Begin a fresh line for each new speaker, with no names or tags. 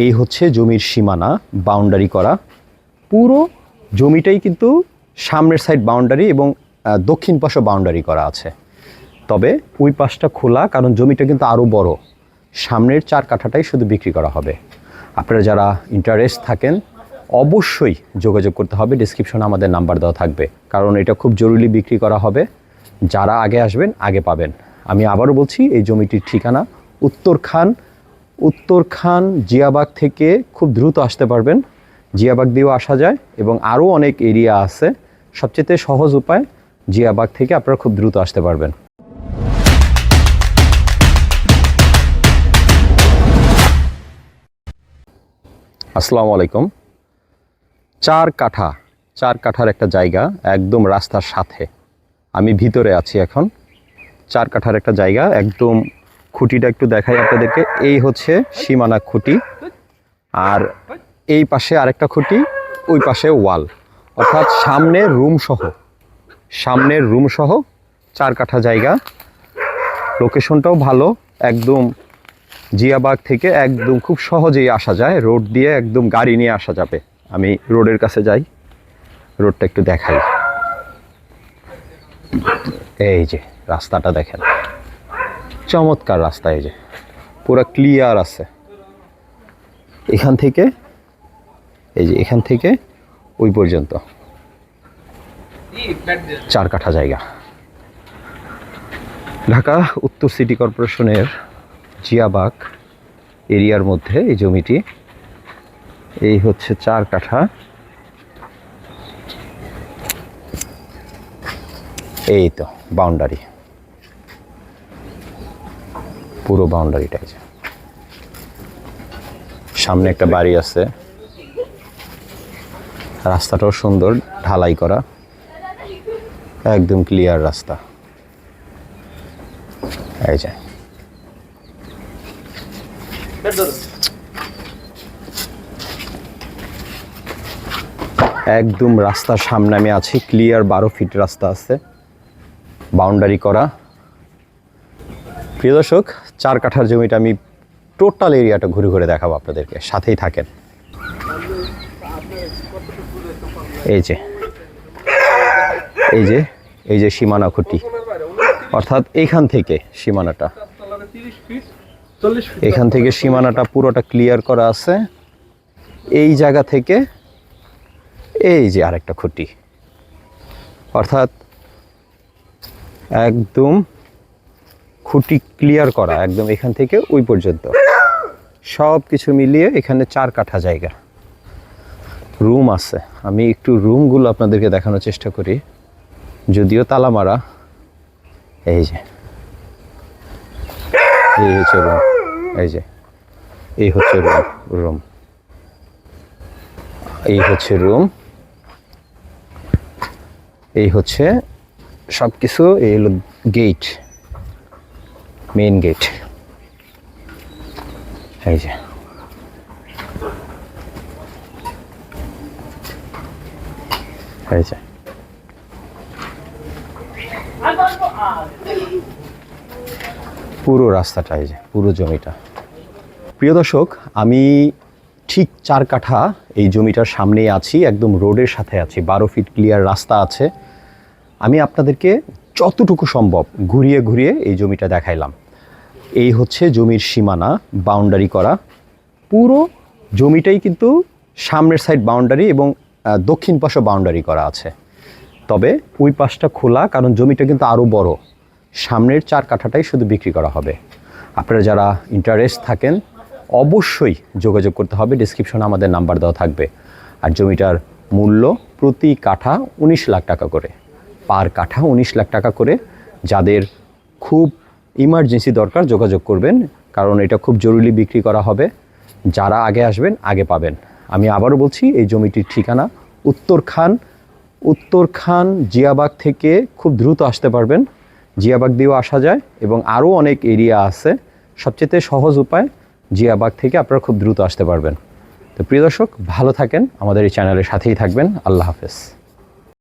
এই হচ্ছে জমির সীমানা, বাউন্ডারি করা। পুরো জমিটাই কিন্তু সামনের সাইড বাউন্ডারি এবং দক্ষিণ পাশও বাউন্ডারি করা আছে। তবে ওই পাশটা খোলা, কারণ জমিটা কিন্তু আরও বড়। সামনের 4 কাঠাটাই শুধু বিক্রি করা হবে। আপনারা যারা ইন্টারেস্ট থাকেন অবশ্যই যোগাযোগ করতে হবে, ডিসক্রিপশনে আমাদের নাম্বার দেওয়া থাকবে, কারণ এটা খুব জরুরি বিক্রি করা হবে। যারা আগে আসবেন আগে পাবেন। আমি আবারও বলছি, এই জমিটির ঠিকানা উত্তরখান জিয়াবাগ থেকে খুব দ্রুত আসতে পারবেন। জিয়াবাগ দিয়েও আসা যায় এবং আরও অনেক এরিয়া আছে। সবচেয়ে সহজ উপায় জিয়াবাগ থেকে আপনারা খুব দ্রুত আসতে পারবেন। আসসালামু আলাইকুম। 4 কাঠার একটা জায়গা, একদম রাস্তার সাথে। আমি ভিতরে আছি এখন। 4 কাঠার একটা জায়গা, একদম খুঁটিটা একটু দেখাই আপনাদেরকে। এই হচ্ছে সীমানা খুঁটি, আর এই পাশে আরেকটা খুঁটি, ওই পাশে ওয়াল, অর্থাৎ সামনের রুম সহ 4 কাঠা জায়গা। লোকেশনটাও ভালো, একদম জিয়াবাগ থেকে একদম খুব সহজেই আসা যায়। রোড দিয়ে একদম গাড়ি নিয়ে আসা যাবে। আমি রোডের কাছে যাই, রোডটা একটু দেখাই। এই যে রাস্তাটা দেখেন, চমৎকার রাস্তা। এই যে পুরো ক্লিয়ার আছে। এখান থেকে ওই পর্যন্ত 4 কাঠা জায়গা। ঢাকা উত্তর সিটি কর্পোরেশনের জিয়াবাগ এরিয়ার মধ্যে এই জমিটি। এই হচ্ছে 4 কাঠা। এই তো বাউন্ডারি, পুরো বাউন্ডারিটা। এই যে সামনে একটা বাড়ি আছে, রাস্তাটাও সুন্দর, ঢালাই করা, একদম ক্লিয়ার রাস্তা। এই যে একদম রাস্তার সামনে আমি আছি। ক্লিয়ার 12 ফিট রাস্তা আছে, বাউন্ডারি করা। প্রিয় দর্শক, 4 কাঠার জমিটা আমি টোটাল এরিয়াটা ঘুরে ঘুরে দেখাবো আপনাদেরকে, সাথেই থাকেন। এই যে সীমানা খুঁটি, অর্থাৎ এখান থেকে সীমানাটা পুরোটা ক্লিয়ার করা আছে। এই জায়গা থেকে এই যে আরেকটা খুঁটি, অর্থাৎ একদম খুঁটি ক্লিয়ার করা, একদম এখান থেকে ওই পর্যন্ত সব কিছু মিলিয়ে এখানে 4 কাঠা জায়গা। রুম আছে, আমি একটু রুমগুলো আপনাদেরকে দেখানোর চেষ্টা করি, যদিও তালা মারা। এই হচ্ছে রুম, এই হচ্ছে রুম, এই হচ্ছে সব কিছু। এই হলো গেট, মেইন গেট। এই যে পুরো রাস্তাটা, এই যে পুরো জমিটা। প্রিয় দর্শক, আমি ঠিক 4 কাঠা এই জমিটার সামনেই আছি, একদম রোডের সাথে আছি। 12 ফিট ক্লিয়ার রাস্তা আছে। আমি আপনাদেরকে যতটুকু সম্ভব ঘুরিয়ে ঘুরিয়ে এই জমিটা দেখাইলাম। এই হচ্ছে জমির সীমানা, বাউন্ডারি করা। পুরো জমিটাই কিন্তু সামনের সাইড বাউন্ডারি এবং দক্ষিণ পাশও বাউন্ডারি করা আছে। তবে ওই পাশটা খোলা, কারণ জমিটা কিন্তু আরও বড়। সামনের 4 কাঠাটাই শুধু বিক্রি করা হবে। আপনারা যারা ইন্টারেস্ট থাকেন অবশ্যই যোগাযোগ করতে হবে, ডিসক্রিপশনে আমাদের নাম্বার দেওয়া থাকবে। আর জমিটার মূল্য প্রতি কাঠা 19 লাখ টাকা করে, পার কাঠা 19 লাখ টাকা করে। যাদের খুব ইমার্জেন্সি দরকার যোগাযোগ করবেন, কারণ এটা খুব জরুরি বিক্রি করা হবে। যারা আগে আসবেন আগে পাবেন। আমি আবারও বলছি, এই জমিটির ঠিকানা উত্তরখান জিয়াবাগ থেকে খুব দ্রুত আসতে পারবেন। জিয়াবাগ দিয়েও আসা যায় এবং আরও অনেক এরিয়া আছে। সবচেয়ে সহজ উপায় জিয়াবাগ থেকে আপনারা খুব দ্রুত আসতে পারবেন। তো প্রিয় দর্শক, ভালো থাকেন, আমাদের এই চ্যানেলের সাথেই থাকবেন। আল্লাহ হাফেজ।